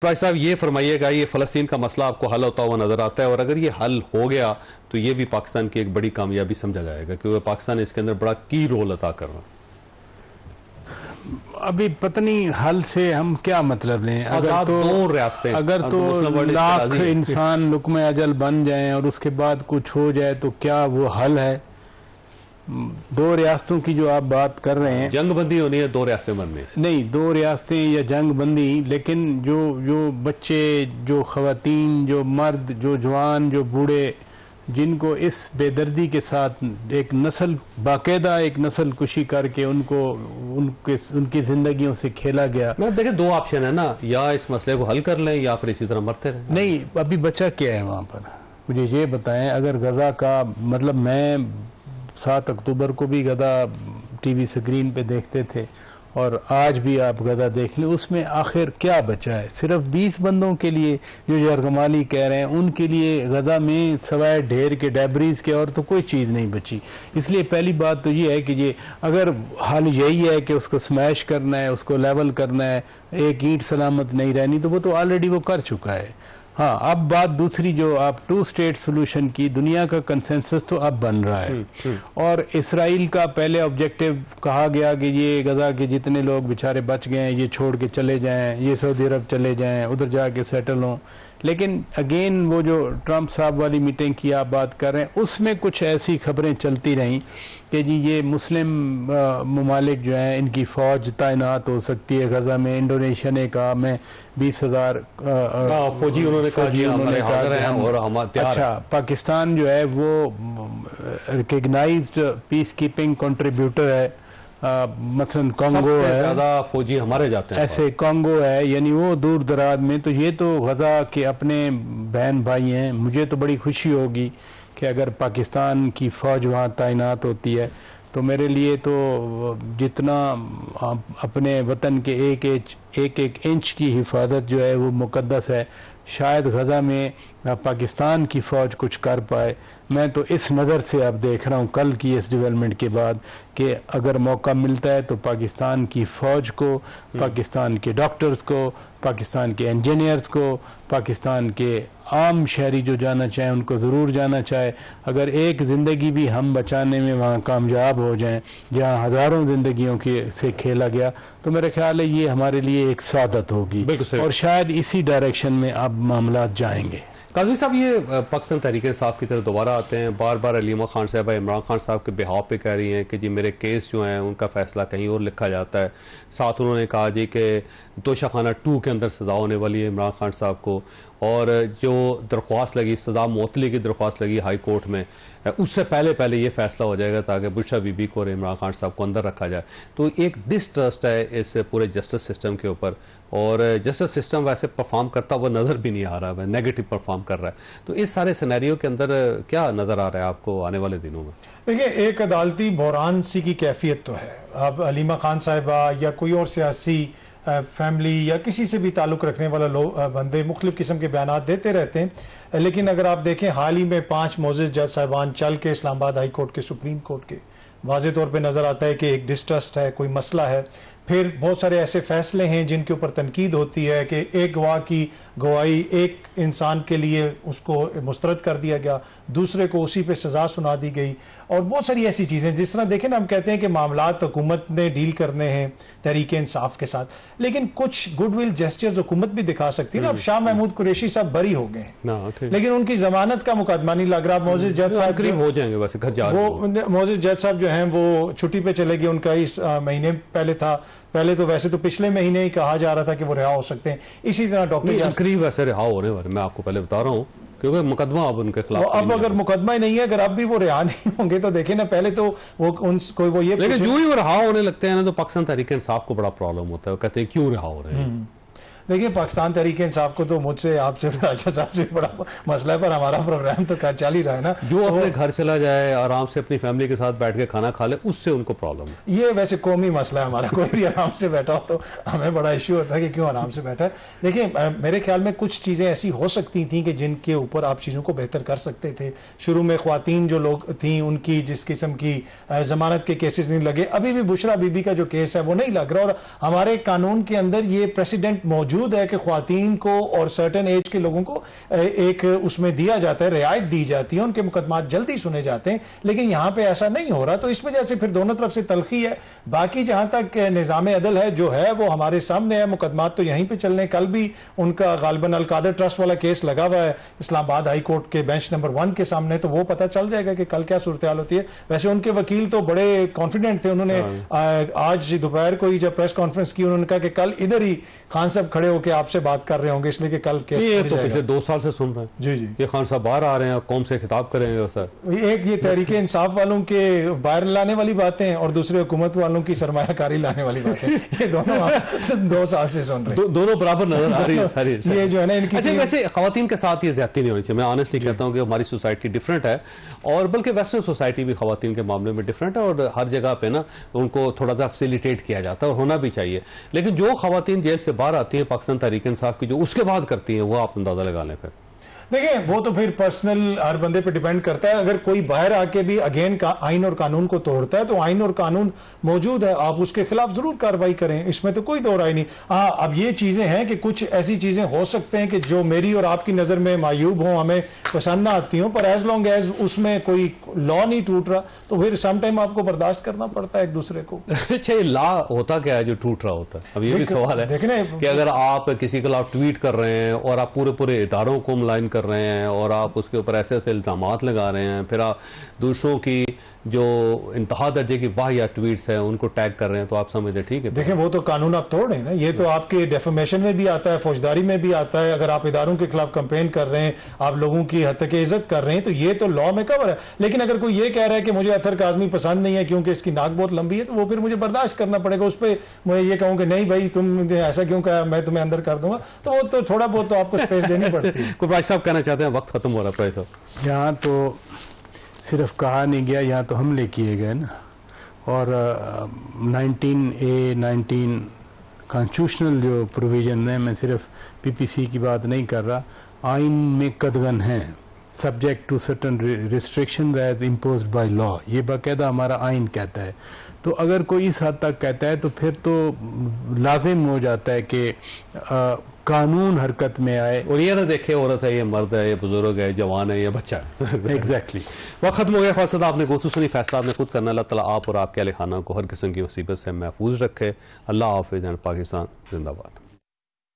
भाई साहब ये फरमाइएगा, ये फ़लस्तीन का मसला आपको हल होता हुआ नज़र आता है, और अगर ये हल हो गया तो ये भी पाकिस्तान की एक बड़ी कामयाबी समझा जाएगा क्योंकि पाकिस्तान इसके अंदर बड़ा की रोल अदा कर रहा है। अभी पता नहीं हल से हम क्या मतलब लें। अगर तो लाख इंसान लुक्मे अजल बन जाएं और उसके बाद कुछ हो जाए तो क्या वो हल है? दो रियासतों की जो आप बात कर रहे हैं, जंग बंदी होनी है, दो रियासतें बननी है। नहीं, दो रियासतें या जंग बंदी, लेकिन जो बच्चे, जो खवातीन, जो मर्द, जो जवान, जो बूढ़े, जिनको इस बेदर्दी के साथ एक नस्ल, बाकायदा एक नस्ल कुशी करके उनकी जिंदगियों से खेला गया। देखिए दो ऑप्शन है ना, या इस मसले को हल कर लें या फिर इसी तरह मरते रहें। नहीं, अभी बचा क्या है वहाँ पर, मुझे ये बताएं। अगर गजा का मतलब, मैं 7 अक्टूबर को भी गदा टीवी स्क्रीन पे देखते थे और आज भी आप गदा देख लें, उसमें आखिर क्या बचा है? सिर्फ 20 बंदों के लिए जो यरगमाली कह रहे हैं, उनके लिए गजा में सवाए ढेर के डेब्रीज के और तो कोई चीज़ नहीं बची। इसलिए पहली बात तो ये है कि ये अगर हाल यही है कि उसको स्मैश करना है, उसको लेवल करना है, एक ईंट सलामत नहीं रहनी, तो वो तो ऑलरेडी वो कर चुका है। हाँ, अब बात दूसरी जो आप 2 स्टेट सोल्यूशन की, दुनिया का कंसेंसस तो अब बन रहा है और इसराइल का पहले ऑब्जेक्टिव कहा गया कि ये गजा के जितने लोग बेचारे बच गए हैं ये छोड़ के चले जाएं, ये सऊदी अरब चले जाएं, उधर जाके सेटल हों। लेकिन अगेन वो जो ट्रंप साहब वाली मीटिंग की आप बात कर रहे हैं, उसमें कुछ ऐसी खबरें चलती रहीं कि जी ये मुस्लिम ममालिक जो हैं इनकी फ़ौज तैनात हो सकती है गजा में। इंडोनेशिया ने कहा मैं 20,000 फौजी उन्होंने कहा। अच्छा, पाकिस्तान जो है वो रिकग्नाइज्ड पीस कीपिंग कंट्रीब्यूटर है। मसलन कांगो है, ज़्यादा फौजी हमारे जाते हैं, ऐसे कांगो है, यानी वो दूर दराज में। तो ये तो गजा के अपने बहन भाई हैं। मुझे तो बड़ी खुशी होगी कि अगर पाकिस्तान की फ़ौज वहाँ तैनात होती है तो मेरे लिए तो जितना अपने वतन के एक इंच की हिफाजत जो है वो मुकद्दस है। शायद गजा में पाकिस्तान की फ़ौज कुछ कर पाए। मैं तो इस नज़र से अब देख रहा हूँ कल की इस डेवलपमेंट के बाद कि अगर मौका मिलता है तो पाकिस्तान की फ़ौज को, पाकिस्तान के डॉक्टर्स को, पाकिस्तान के इंजीनियर्स को, पाकिस्तान के आम शहरी जो जाना चाहें उनको ज़रूर जाना चाहे। अगर एक ज़िंदगी भी हम बचाने में वहाँ कामयाब हो जाएं जहाँ हज़ारों ज़िंदगियों के से खेला गया, तो मेरा ख्याल है ये हमारे लिए एक सादत होगी और शायद इसी डायरेक्शन में अब मामलात जाएंगे। काज़मी साहब, ये पाकिस्तान तहरीक इंसाफ की तरफ दोबारा आते हैं, बार बार अलीमा खान साहब इमरान खान साहब के बिहाव पे कह रही हैं कि जी मेरे केस जो हैं उनका फ़ैसला कहीं और लिखा जाता है। साथ उन्होंने कहा जी कि तोशाखाना 2 के अंदर सज़ा होने वाली है इमरान खान साहब को, और जो दरख्वास्त लगी, सज़ा मुअत्तली की दरख्वास्त लगी हाई कोर्ट में, उससे पहले ये फैसला हो जाएगा ताकि बुशरा बीबी को और इमरान खान साहब को अंदर रखा जाए। तो एक डिसट्रस्ट है इस पूरे जस्टिस सिस्टम के ऊपर, और जस्टिस सिस्टम वैसे परफॉर्म करता हुआ नज़र भी नहीं आ रहा है, नेगेटिव परफॉर्म कर रहा है। तो इस सारे सिनेरियो के अंदर क्या नज़र आ रहा है आपको आने वाले दिनों में? देखिए, एक अदालती बहरान सी की कैफियत तो है। अब अलीमा खान साहिबा या कोई और सियासी फैमिली या किसी से भी ताल्लुक़ रखने वाला लोग बंदे मुख्तलिफ़ किस्म के बयान देते रहते हैं, लेकिन अगर आप देखें हाल ही में 5 मोअज़्ज़िज़ जज साहिबान चल के इस्लामाबाद हाई कोर्ट के, सुप्रीम कोर्ट के, वाज़े तौर पे नज़र आता है कि एक डिस्ट्रस्ट है, कोई मसला है। फिर बहुत सारे ऐसे फैसले हैं जिनके ऊपर तनकीद होती है कि एक गवाह की गवाही एक इंसान के लिए उसको मुस्तरद कर दिया गया, दूसरे को उसी पे सज़ा सुना दी गई, और बहुत सारी ऐसी चीज़ें। जिस तरह देखें ना, हम कहते हैं कि मामलात हुकूमत ने डील करने हैं तहरीक इंसाफ के साथ, लेकिन कुछ गुडविल जेस्चर्स हुकूमत भी दिखा सकती है ना। अब शाह महमूद कुरैशी साहब बरी हो गए, लेकिन उनकी जमानत का मुकदमा नहीं लग रहा। मोअज़्ज़िज़ जज साहब हो जाएंगे, वैसे घर जा वो मोअज़्ज़िज़ जज साहब जो हैं वो छुट्टी पे चले गए। उनका इस महीने पहले तो वैसे तो पिछले महीने ही कहा जा रहा था कि वो रिहा हो सकते हैं। इसी तरह डॉक्टर करीब वैसे रिहा होने वाले, मैं आपको पहले बता रहा हूँ, क्योंकि मुकदमा अब उनके खिलाफ, अब अगर मुकदमा ही नहीं है, अगर अब भी वो रिहा नहीं होंगे तो देखें ना, पहले तो वो ये, लेकिन जो ही वो रिहा होने लगते हैं ना तो पाकिस्तान तहरीक इंसाफ को बड़ा प्रॉब्लम होता है, कहते हैं क्यों रिहा हो रहे हैं। देखिए, पाकिस्तान तहरीक इंसाफ को तो मुझसे, आपसे, राजा साहब से बड़ा मसला है, पर हमारा प्रोग्राम तो चल ही रहा है ना। जो अपने घर चला जाए, आराम से अपनी फैमिली के साथ बैठ के खाना खा ले, उससे उनको प्रॉब्लम है। ये वैसे कौमी मसला है हमारा, कोई भी आराम से बैठा हो तो हमें बड़ा इश्यू होता है कि क्यों आराम से बैठा है। देखिए, मेरे ख्याल में कुछ चीज़ें ऐसी हो सकती थी कि जिनके ऊपर आप चीज़ों को बेहतर कर सकते थे। शुरू में ख्वातीन जो लोग थी उनकी जिस किस्म की जमानत के केसेस नहीं लगे, अभी भी बुशरा बीबी का जो केस है वो नहीं लग रहा, और हमारे कानून के अंदर ये प्रेसिडेंट मौजूद मौजूद है कि ख्वातीन को और सर्टेन एज के लोगों को एक उसमें दिया जाता है, रियायत दी जाती है, उनके मुकदमात जल्दी सुने जाते हैं, लेकिन यहाँ पे ऐसा नहीं हो रहा। तो इस वजह से फिर दोनों तरफ से तलखी है। बाकी जहां तक निज़ाम अदल है जो है वो हमारे सामने है, मुकदमात तो यहीं पे चल रहे हैं। कल भी उनका गालिबन अलकादर ट्रस्ट वाला केस लगा हुआ है इस्लामाबाद हाई कोर्ट के बेंच नंबर 1 के सामने, तो वो पता चल जाएगा कि कल क्या सूरत हाल होती है। वैसे उनके वकील तो बड़े कॉन्फिडेंट थे, उन्होंने आज दोपहर को ही जब प्रेस कॉन्फ्रेंस की उन्होंने कहा कि कल इधर ही खान साहब खड़े होकर आपसे बात कर रहे होंगे, इसलिए कि कल केस ये तो पिछले 2 साल से सुन रहे हैं। जी जी, ये खान साहब बाहर आ रहे हैं, कौम से खिताब करेंगे सर। एक ये तहरीक इंसाफ वालों के बाहर लाने वाली बातें और दूसरे हुकूमत वालों की सरमायाकारी लाने वाली बातें, ये दोनों 2 साल से सुन रहे हैं। दोनों बराबर नजर आ रही है सारी। ये जो है ना इनकी। अच्छा, वैसे खवातीन के साथ ये ज्यादती नहीं होनी चाहिए। मैं ऑनेस्टली कहता हूँ कि हमारी सोसाइटी डिफरेंट है, और बल्कि वेस्टर्न सोसाइटी भी खवातीन के मामले में डिफरेंट है, और हर जगह पे ना उनको थोड़ा सा फैसिलिटेट किया जाता है और होना भी चाहिए। लेकिन जो खवातीन जेल से बाहर आती हैं पाकिस्तान तहरीक इंसाफ की, जो उसके बाद करती हैं, वो आप अंदाजा लगा लें। फिर देखिए वो तो फिर पर्सनल हर बंदे पे डिपेंड करता है। अगर कोई बाहर आके भी अगेन का आइन और कानून को तोड़ता है तो आइन और कानून मौजूद है, आप उसके खिलाफ जरूर कार्रवाई करें, इसमें तो कोई दो राय नहीं। हाँ, अब ये चीजें हैं कि कुछ ऐसी चीजें हो सकते हैं कि जो मेरी और आपकी नजर में मायूब हो, हमें पसंद ना आती हो, पर एज लॉन्ग एज उसमें कोई लॉ नहीं टूट रहा तो फिर सम टाइम आपको बर्दाश्त करना पड़ता है एक दूसरे को। अच्छा, ये लॉ होता क्या है जो टूट रहा होता है? अब ये भी सवाल है कि अगर आप किसी के खिलाफ ट्वीट कर रहे हैं और आप पूरे पूरे इदारों को मुलायन कर रहे हैं और आप उसके ऊपर ऐसे ऐसे इल्जामात लगा रहे हैं, फिर आप दूसरों की जो इंतहा दर्जे की वाह या ट्वीट्स हैं उनको टैग कर रहे हैं, तो आप समझते ठीक है। देखें वो तो कानून आप तोड़ रहे हैं ना, ये तो आपके डेफेमेशन में भी आता है, फौजदारी में भी आता है। अगर आप इदारों के खिलाफ कैंपेन कर रहे हैं, आप लोगों की हद तक इज्जत कर रहे हैं, तो ये तो लॉ में कवर है। लेकिन अगर कोई ये कह रहा है कि मुझे अतर काज़मी पसंद नहीं है क्योंकि इसकी नाक बहुत लंबी है, तो वो फिर मुझे बर्दाश्त करना पड़ेगा। उस पर मैं ये कहूँ कि नहीं भाई तुम ऐसा क्यों कहा, मैं तुम्हें अंदर कर दूंगा, तो वो तो थोड़ा बहुत तो आपको स्पेस देनी पड़ती है। कोई भाई साहब कहना चाहते हैं? वक्त खत्म हो रहा है भाई साहब। यहाँ तो सिर्फ कहा नहीं गया, यहाँ तो हमले किए गए ना। और 19A, कॉन्स्टिट्यूशनल जो प्रोविजन है, मैं सिर्फ PPC की बात नहीं कर रहा, आइन में कदगन है, subject to certain restriction that imposed by law, ये बाकायदा हमारा आइन कहता है। तो अगर कोई इस हद तक कहता है तो फिर तो लाजिम हो जाता है कि कानून हरकत में आए, और ये ना देखे औरत है, ये मर्द है, ये बुजुर्ग है, जवान है, ये बच्चा है। एग्जैक्टली वक्त खत्म हो गया। खासा आपने गोतू सुनी, फैसला आपने खुद करना। अल्लाह ताला आप और आपके अहले खाना को हर किस्म की मुसीबत से महफूज रखे। अल्लाह हाफिज़। पाकिस्तान जिंदाबाद।